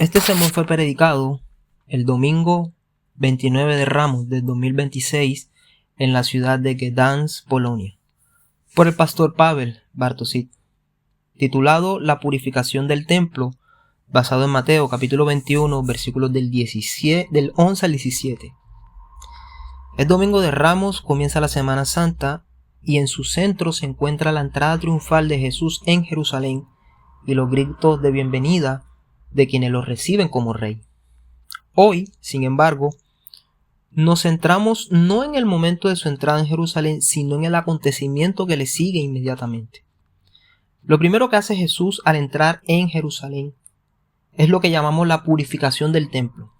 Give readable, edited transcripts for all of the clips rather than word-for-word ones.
Este sermón fue predicado el domingo 29 de Ramos del 2026 en la ciudad de Gdańsk, Polonia, por el pastor Paweł Bartosik, titulado La purificación del templo, basado en Mateo capítulo 21, versículos del 11 al 17. El domingo de Ramos comienza la Semana Santa y en su centro se encuentra la entrada triunfal de Jesús en Jerusalén y los gritos de bienvenida de quienes lo reciben como rey. Hoy, sin embargo, nos centramos no en el momento de su entrada en Jerusalén, sino en el acontecimiento que le sigue inmediatamente. Lo primero que hace Jesús al entrar en Jerusalén es lo que llamamos la purificación del templo,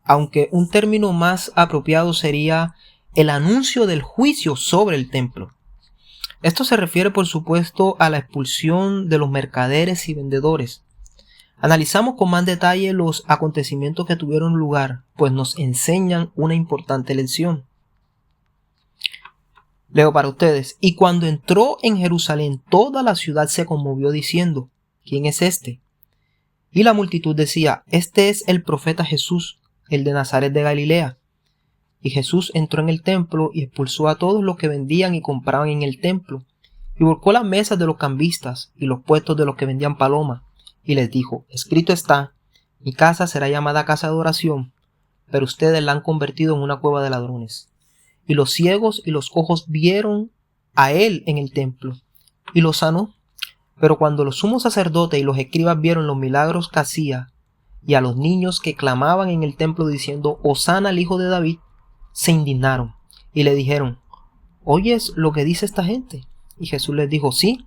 aunque un término más apropiado sería el anuncio del juicio sobre el templo. Esto se refiere, por supuesto, a la expulsión de los mercaderes y vendedores. Analizamos con más detalle los acontecimientos que tuvieron lugar, pues nos enseñan una importante lección. Leo para ustedes: y cuando entró en Jerusalén, toda la ciudad se conmovió diciendo: ¿quién es este? Y la multitud decía: este es el profeta Jesús, el de Nazaret de Galilea. Y Jesús entró en el templo y expulsó a todos los que vendían y compraban en el templo, y volcó las mesas de los cambistas y los puestos de los que vendían palomas, y les dijo: escrito está, mi casa será llamada casa de oración, pero ustedes la han convertido en una cueva de ladrones. Y los ciegos y los cojos vieron a él en el templo, y los sanó. Pero cuando los sumos sacerdotes y los escribas vieron los milagros que hacía, y a los niños que clamaban en el templo diciendo: Hosana al hijo de David, se indignaron, y le dijeron: ¿oyes lo que dice esta gente? Y Jesús les dijo: sí.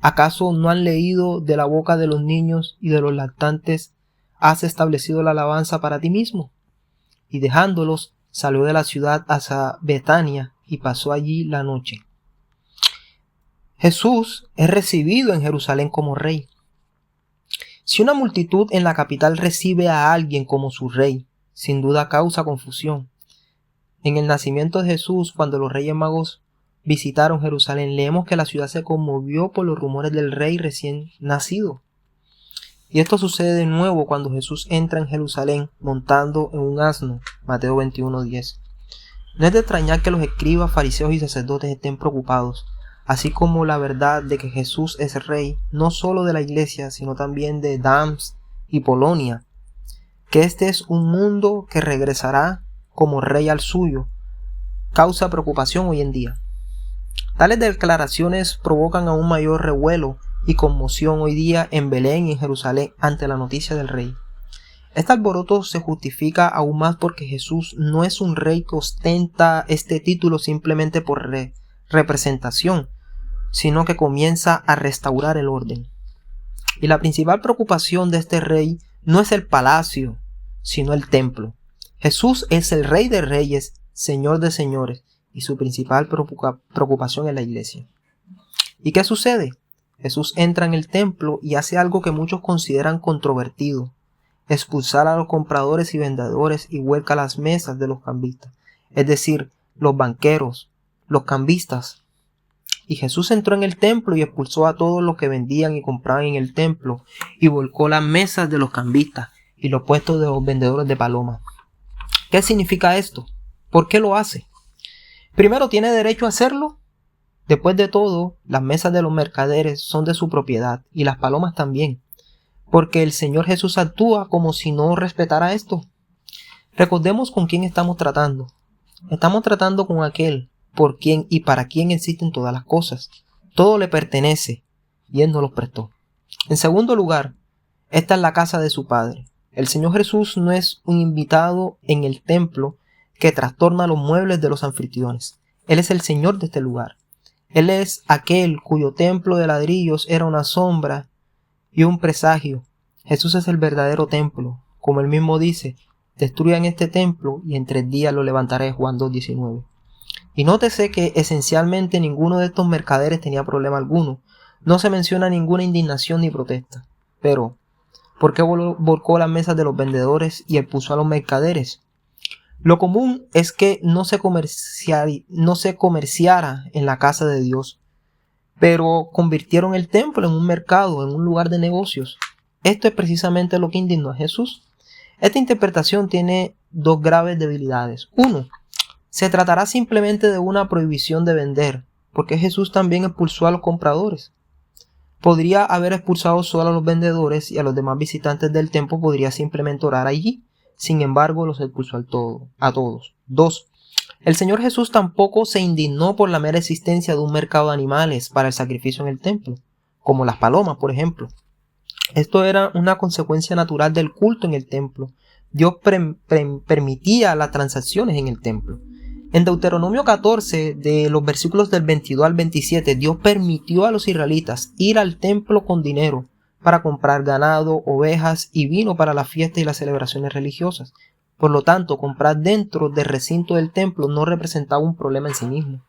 ¿Acaso no han leído de la boca de los niños y de los lactantes has establecido la alabanza para ti mismo? Y dejándolos, salió de la ciudad hacia Betania y pasó allí la noche. Jesús es recibido en Jerusalén como rey. Si una multitud en la capital recibe a alguien como su rey, sin duda causa confusión. En el nacimiento de Jesús, cuando los reyes magos visitaron Jerusalén, leemos que la ciudad se conmovió por los rumores del rey recién nacido. Y esto sucede de nuevo cuando Jesús entra en Jerusalén montando en un asno, Mateo 21:10. No es de extrañar que los escribas, fariseos y sacerdotes estén preocupados, así como la verdad de que Jesús es rey, no solo de la iglesia, sino también de Gdańsk y Polonia, que este es un mundo que regresará como rey al suyo, causa preocupación hoy en día. Tales declaraciones provocan aún mayor revuelo y conmoción hoy día en Belén y en Jerusalén ante la noticia del rey. Este alboroto se justifica aún más porque Jesús no es un rey que ostenta este título simplemente por representación, sino que comienza a restaurar el orden. Y la principal preocupación de este rey no es el palacio, sino el templo. Jesús es el Rey de Reyes, Señor de Señores, y su principal preocupación es la iglesia. ¿Y qué sucede? Jesús entra en el templo y hace algo que muchos consideran controvertido: expulsar a los compradores y vendedores y vuelca las mesas de los cambistas, es decir, los banqueros, los cambistas. Y Jesús entró en el templo y expulsó a todos los que vendían y compraban en el templo, y volcó las mesas de los cambistas y los puestos de los vendedores de palomas. ¿Qué significa esto? ¿Por qué lo hace? Primero, ¿tiene derecho a hacerlo? Después de todo, las mesas de los mercaderes son de su propiedad y las palomas también, porque el Señor Jesús actúa como si no respetara esto. Recordemos con quién estamos tratando. Estamos tratando con aquel por quien y para quien existen todas las cosas. Todo le pertenece y Él nos los prestó. En segundo lugar, esta es la casa de su Padre. El Señor Jesús no es un invitado en el templo que trastorna los muebles de los anfitriones. Él es el Señor de este lugar. Él es aquel cuyo templo de ladrillos era una sombra y un presagio. Jesús es el verdadero templo. Como Él mismo dice: destruyan este templo y en 3 días lo levantaré, Juan 2:19. Y nótese que esencialmente ninguno de estos mercaderes tenía problema alguno. No se menciona ninguna indignación ni protesta. Pero ¿por qué volcó las mesas de los vendedores y expulsó a los mercaderes? Lo común es que no se comerciara en la casa de Dios, pero convirtieron el templo en un mercado, en un lugar de negocios. Esto es precisamente lo que indignó a Jesús. Esta interpretación tiene dos graves debilidades. Uno, se tratará simplemente de una prohibición de vender, porque Jesús también expulsó a los compradores. Podría haber expulsado solo a los vendedores y a los demás visitantes del templo podría simplemente orar allí. Sin embargo, los expulsó a todos. 2. El Señor Jesús tampoco se indignó por la mera existencia de un mercado de animales para el sacrificio en el templo, como las palomas, por ejemplo. Esto era una consecuencia natural del culto en el templo. Dios permitía las transacciones en el templo. En Deuteronomio 14, de los versículos del 22 al 27, Dios permitió a los israelitas ir al templo con dinero para comprar ganado, ovejas y vino para las fiestas y las celebraciones religiosas. Por lo tanto, comprar dentro del recinto del templo no representaba un problema en sí mismo.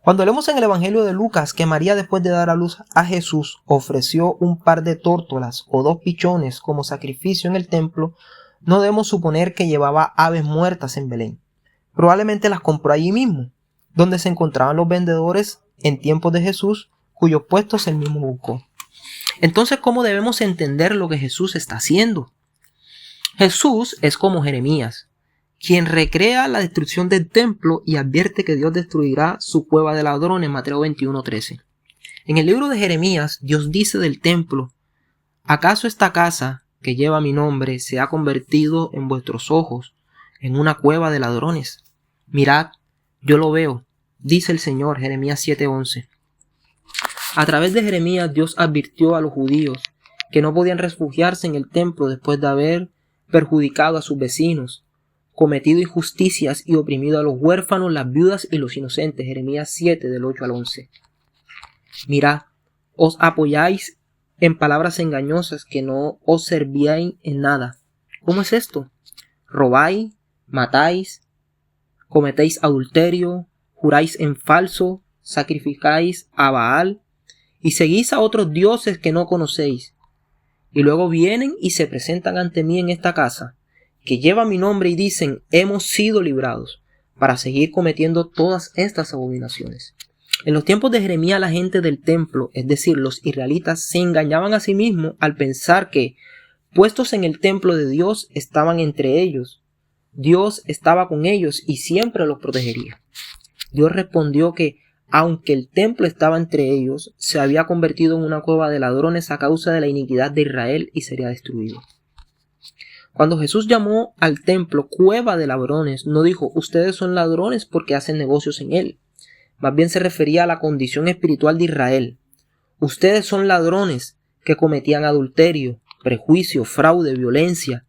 Cuando leemos en el Evangelio de Lucas que María, después de dar a luz a Jesús, ofreció un par de tórtolas o 2 pichones como sacrificio en el templo, no debemos suponer que llevaba aves muertas en Belén. Probablemente las compró allí mismo, donde se encontraban los vendedores en tiempos de Jesús, cuyos puestos él mismo buscó. Entonces, ¿cómo debemos entender lo que Jesús está haciendo? Jesús es como Jeremías, quien recrea la destrucción del templo y advierte que Dios destruirá su cueva de ladrones en Mateo 21:13. En el libro de Jeremías, Dios dice del templo: ¿acaso esta casa que lleva mi nombre se ha convertido en vuestros ojos en una cueva de ladrones? Mirad, yo lo veo, dice el Señor. Jeremías 7:11. A través de Jeremías, Dios advirtió a los judíos que no podían refugiarse en el templo después de haber perjudicado a sus vecinos, cometido injusticias y oprimido a los huérfanos, las viudas y los inocentes. Jeremías 7, del 8 al 11. Mirad, os apoyáis en palabras engañosas que no os servíais en nada. ¿Cómo es esto? Robáis, matáis, cometéis adulterio, juráis en falso, sacrificáis a Baal y seguís a otros dioses que no conocéis. Y luego vienen y se presentan ante mí en esta casa, que lleva mi nombre, y dicen: hemos sido librados, para seguir cometiendo todas estas abominaciones. En los tiempos de Jeremías, la gente del templo, es decir, los israelitas, se engañaban a sí mismos al pensar que, puestos en el templo de Dios, estaban entre ellos. Dios estaba con ellos y siempre los protegería. Dios respondió que, aunque el templo estaba entre ellos, se había convertido en una cueva de ladrones a causa de la iniquidad de Israel y sería destruido. Cuando Jesús llamó al templo cueva de ladrones, no dijo: ustedes son ladrones porque hacen negocios en él. Más bien se refería a la condición espiritual de Israel. Ustedes son ladrones que cometían adulterio, prejuicio, fraude, violencia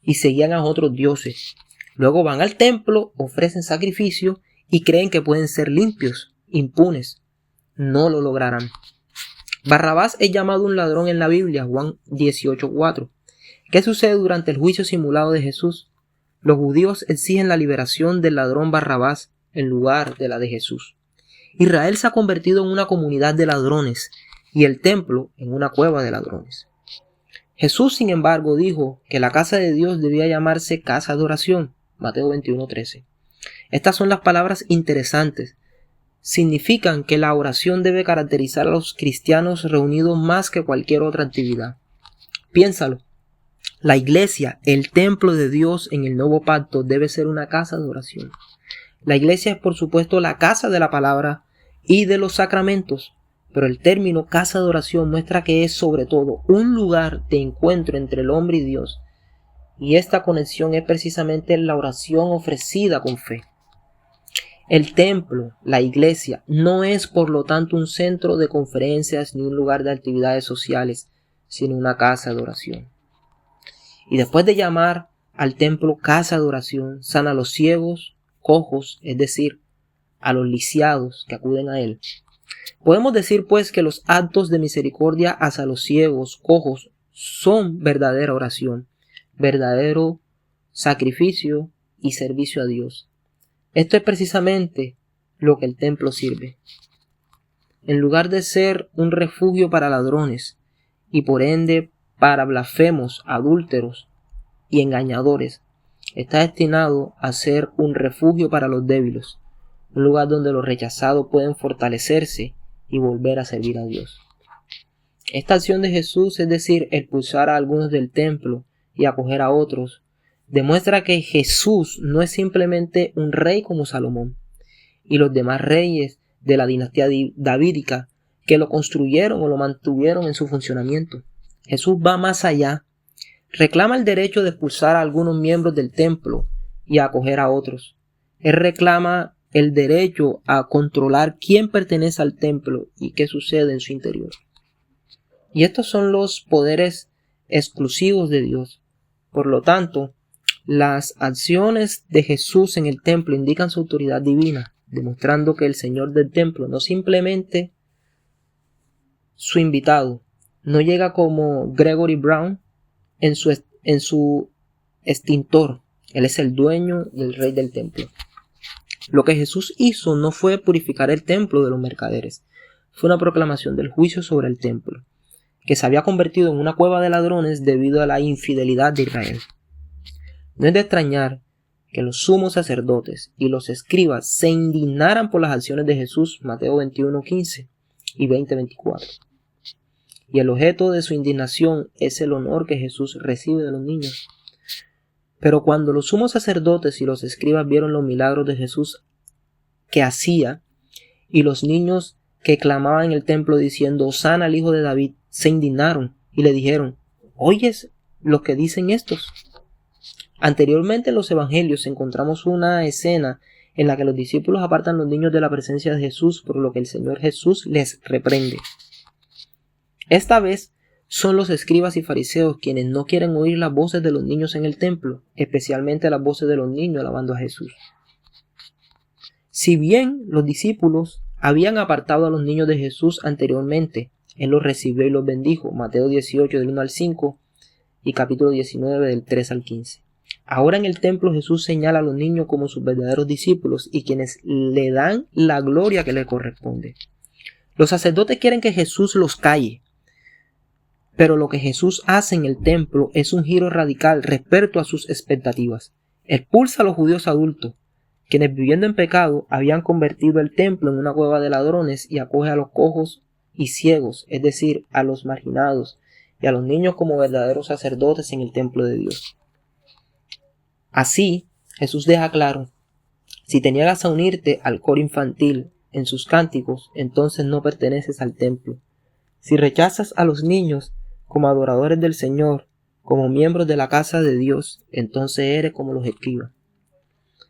y seguían a otros dioses. Luego van al templo, ofrecen sacrificio y creen que pueden ser limpios, impunes. No lo lograrán. Barrabás es llamado un ladrón en la Biblia, Juan 18:4. ¿Qué sucede durante el juicio simulado de Jesús? Los judíos exigen la liberación del ladrón Barrabás en lugar de la de Jesús. Israel se ha convertido en una comunidad de ladrones y el templo en una cueva de ladrones. Jesús, sin embargo, dijo que la casa de Dios debía llamarse casa de oración, Mateo 21:13. Estas son las palabras interesantes. Significan que la oración debe caracterizar a los cristianos reunidos más que cualquier otra actividad. Piénsalo. La iglesia, el templo de Dios en el nuevo pacto, debe ser una casa de oración. La iglesia es, por supuesto, la casa de la palabra y de los sacramentos, pero el término casa de oración muestra que es sobre todo un lugar de encuentro entre el hombre y Dios, y esta conexión es precisamente la oración ofrecida con fe. El templo, la iglesia, no es por lo tanto un centro de conferencias ni un lugar de actividades sociales, sino una casa de oración. Y después de llamar al templo casa de oración, sana a los ciegos, cojos, es decir, a los lisiados que acuden a él. Podemos decir pues que los actos de misericordia hacia los ciegos, cojos, son verdadera oración, verdadero sacrificio y servicio a Dios. Esto es precisamente lo que el templo sirve. En lugar de ser un refugio para ladrones y por ende para blasfemos, adúlteros y engañadores, está destinado a ser un refugio para los débiles, un lugar donde los rechazados pueden fortalecerse y volver a servir a Dios. Esta acción de Jesús, es decir, expulsar a algunos del templo y acoger a otros, demuestra que Jesús no es simplemente un rey como Salomón y los demás reyes de la dinastía davídica que lo construyeron o lo mantuvieron en su funcionamiento. Jesús va más allá. Reclama el derecho de expulsar a algunos miembros del templo y a acoger a otros. Él reclama el derecho a controlar quién pertenece al templo y qué sucede en su interior. Y estos son los poderes exclusivos de Dios. Por lo tanto, las acciones de Jesús en el templo indican su autoridad divina, demostrando que el Señor del templo no simplemente su invitado, no llega como Gregory Brown en su extintor. Él es el dueño y el rey del templo. Lo que Jesús hizo no fue purificar el templo de los mercaderes, fue una proclamación del juicio sobre el templo, que se había convertido en una cueva de ladrones debido a la infidelidad de Israel. No es de extrañar que los sumos sacerdotes y los escribas se indignaran por las acciones de Jesús, Mateo 21:15 y 20:24. Y el objeto de su indignación es el honor que Jesús recibe de los niños. Pero cuando los sumos sacerdotes y los escribas vieron los milagros de Jesús que hacía y los niños que clamaban en el templo diciendo Hosana al hijo de David, se indignaron y le dijeron: ¿oyes lo que dicen estos? Anteriormente en los evangelios encontramos una escena en la que los discípulos apartan a los niños de la presencia de Jesús, por lo que el Señor Jesús les reprende. Esta vez son los escribas y fariseos quienes no quieren oír las voces de los niños en el templo, especialmente las voces de los niños alabando a Jesús. Si bien los discípulos habían apartado a los niños de Jesús anteriormente, Él los recibió y los bendijo, Mateo 18 del 1 al 5 y capítulo 19 del 3 al 15. Ahora en el templo Jesús señala a los niños como sus verdaderos discípulos y quienes le dan la gloria que le corresponde. Los sacerdotes quieren que Jesús los calle, pero lo que Jesús hace en el templo es un giro radical respecto a sus expectativas. Expulsa a los judíos adultos, quienes viviendo en pecado habían convertido el templo en una cueva de ladrones, y acoge a los cojos y ciegos, es decir, a los marginados y a los niños como verdaderos sacerdotes en el templo de Dios. Así, Jesús deja claro: si te niegas a unirte al coro infantil en sus cánticos, entonces no perteneces al templo. Si rechazas a los niños como adoradores del Señor, como miembros de la casa de Dios, entonces eres como los escribas.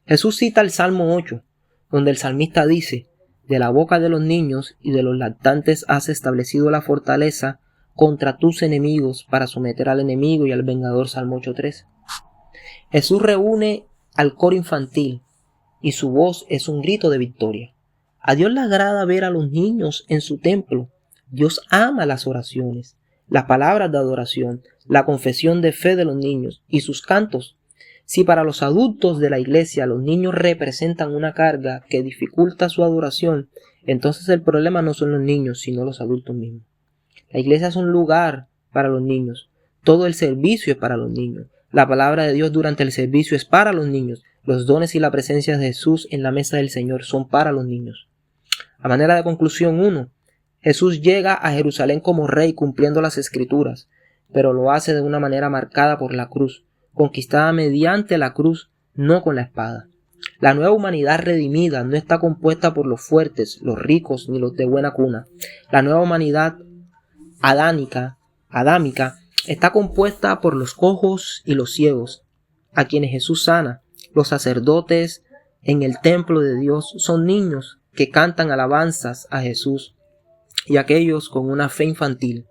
Jesús cita el Salmo 8, donde el salmista dice: de la boca de los niños y de los lactantes has establecido la fortaleza contra tus enemigos, para someter al enemigo y al vengador. Salmo 8:3. Jesús reúne al coro infantil y su voz es un grito de victoria. A Dios le agrada ver a los niños en su templo. Dios ama las oraciones, las palabras de adoración, la confesión de fe de los niños y sus cantos. Si para los adultos de la iglesia los niños representan una carga que dificulta su adoración, entonces el problema no son los niños, sino los adultos mismos. La iglesia es un lugar para los niños. Todo el servicio es para los niños. La palabra de Dios durante el servicio es para los niños. Los dones y la presencia de Jesús en la mesa del Señor son para los niños. A manera de conclusión 1, Jesús llega a Jerusalén como rey cumpliendo las escrituras, pero lo hace de una manera marcada por la cruz, conquistada mediante la cruz, no con la espada. La nueva humanidad redimida no está compuesta por los fuertes, los ricos ni los de buena cuna. La nueva humanidad adámica está compuesta por los cojos y los ciegos, a quienes Jesús sana. Los sacerdotes en el templo de Dios son niños que cantan alabanzas a Jesús, y aquellos con una fe infantil.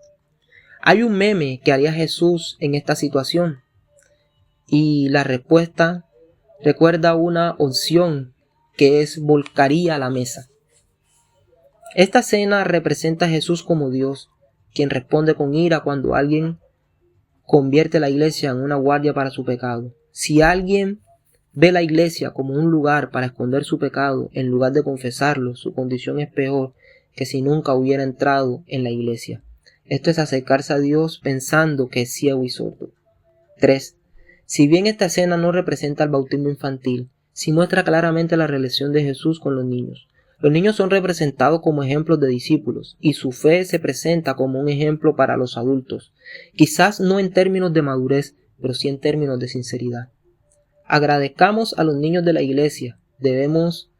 Hay un meme que haría Jesús en esta situación, y la respuesta recuerda una opción que es volcaría la mesa. Esta escena representa a Jesús como Dios, quien responde con ira cuando alguien convierte la iglesia en una guardia para su pecado. Si alguien ve la iglesia como un lugar para esconder su pecado en lugar de confesarlo, su condición es peor que si nunca hubiera entrado en la iglesia. Esto es acercarse a Dios pensando que es ciego y sordo. 3. Si bien esta escena no representa el bautismo infantil, sí muestra claramente la relación de Jesús con los niños. Los niños son representados como ejemplos de discípulos y su fe se presenta como un ejemplo para los adultos, quizás no en términos de madurez, pero sí en términos de sinceridad. Agradezcamos a los niños de la iglesia, debemos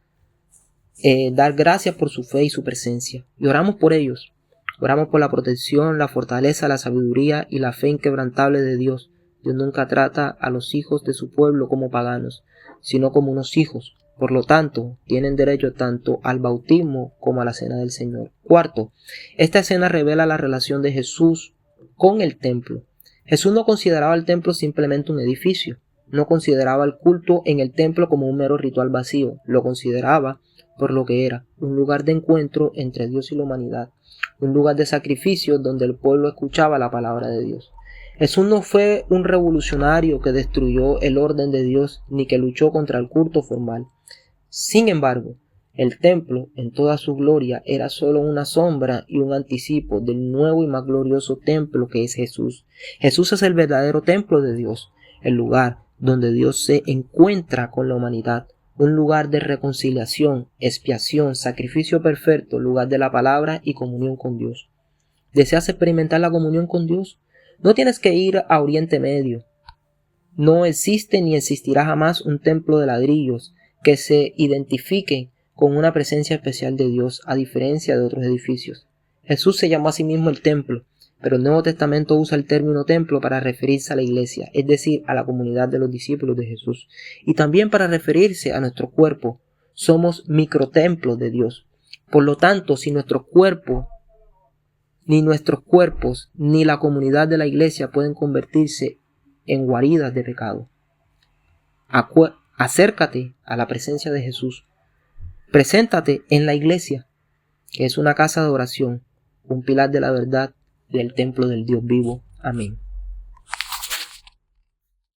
dar gracias por su fe y su presencia, y oramos por ellos. Oramos por la protección, la fortaleza, la sabiduría y la fe inquebrantable de Dios. Dios nunca trata a los hijos de su pueblo como paganos, sino como unos hijos. Por lo tanto, tienen derecho tanto al bautismo como a la cena del Señor. Cuarto, esta escena revela la relación de Jesús con el templo. Jesús no consideraba el templo simplemente un edificio. No consideraba el culto en el templo como un mero ritual vacío. Lo consideraba por lo que era, un lugar de encuentro entre Dios y la humanidad. Un lugar de sacrificio donde el pueblo escuchaba la palabra de Dios. Jesús no fue un revolucionario que destruyó el orden de Dios ni que luchó contra el culto formal. Sin embargo, el templo en toda su gloria era solo una sombra y un anticipo del nuevo y más glorioso templo que es Jesús. Jesús es el verdadero templo de Dios, el lugar donde Dios se encuentra con la humanidad. Un lugar de reconciliación, expiación, sacrificio perfecto, lugar de la palabra y comunión con Dios. ¿Deseas experimentar la comunión con Dios? No tienes que ir a Oriente Medio. No existe ni existirá jamás un templo de ladrillos que se identifique con una presencia especial de Dios, a diferencia de otros edificios. Jesús se llamó a sí mismo el templo, pero el Nuevo Testamento usa el término templo para referirse a la iglesia, es decir, a la comunidad de los discípulos de Jesús, y también para referirse a nuestro cuerpo. Somos microtemplos de Dios. Por lo tanto, si nuestro cuerpo, ni nuestros cuerpos, ni la comunidad de la iglesia pueden convertirse en guaridas de pecado. Acércate a la presencia de Jesús. Preséntate en la iglesia, que es una casa de oración, un pilar de la verdad del templo del Dios vivo. Amén.